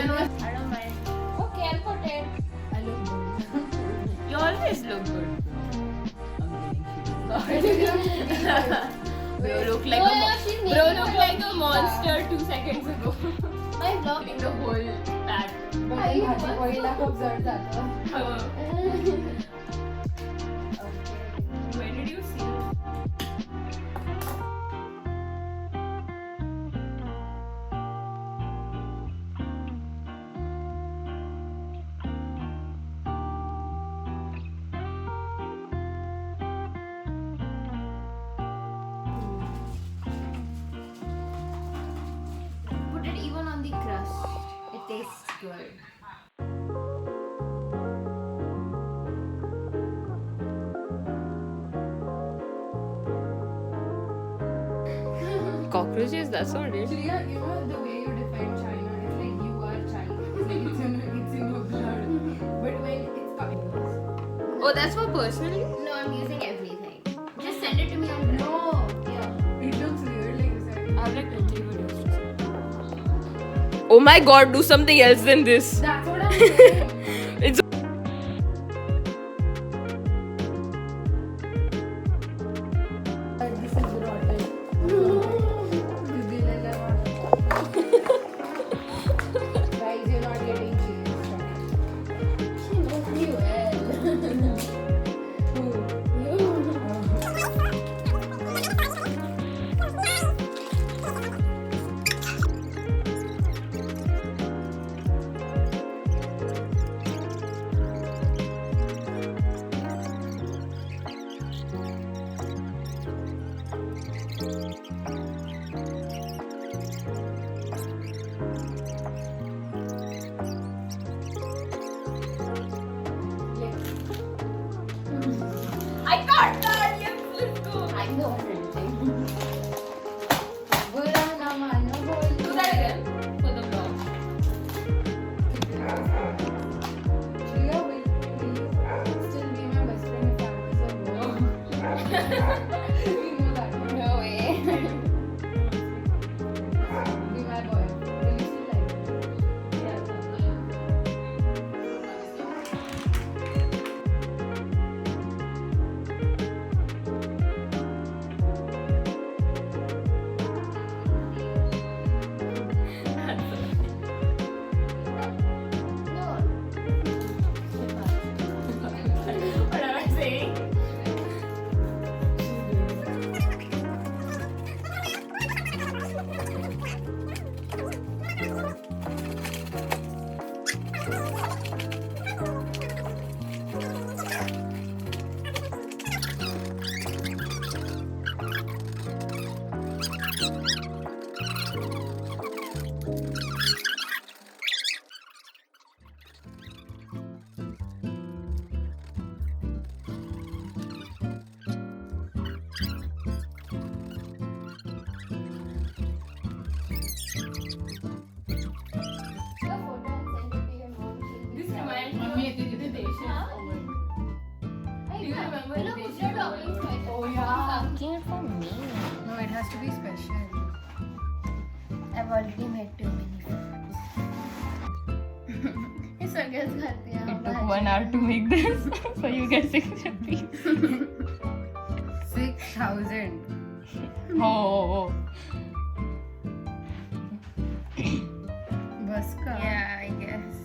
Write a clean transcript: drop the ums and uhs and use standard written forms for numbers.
I don't mind. Okay, I'll put it. I look good. You always look good. I'm Bro look like a monster 2 seconds ago. My vlog. Eating the whole pack. पहिला खूप जड जातं. When did you see it? Put it even on the crust. It tastes good. Cockroaches? That's not it. Shreya, you know the way you define China, it's like you are China. It's like it's in your blood. But when it's coming. Oh, that's for personally? No, I'm using everything. Just send it to me on No. Yeah. It looks weird like this. I have like 20 videos to see. Oh my god, do something else than this. That's what I'm saying. It's This is rotten. Guys, you're not getting cheese. She knows me well. Who? You. I got that! Yes, let's go! I know everything. बुरा ना मानो बोल. do that again for the vlog. Shreya, will you still be my best friend if I was a boy? You know that. No way. Be my boy. Will you still like me? No. What am I saying? This reminds me of the Desh. Do you remember the Desh? Oh yeah. Making it for me. No, it has to be special. I've already made too many food. ये circus खाते हैं It took 1 hour to make this, so you get 6 rupees. 6,000. Oh. बस का. Yeah, I guess.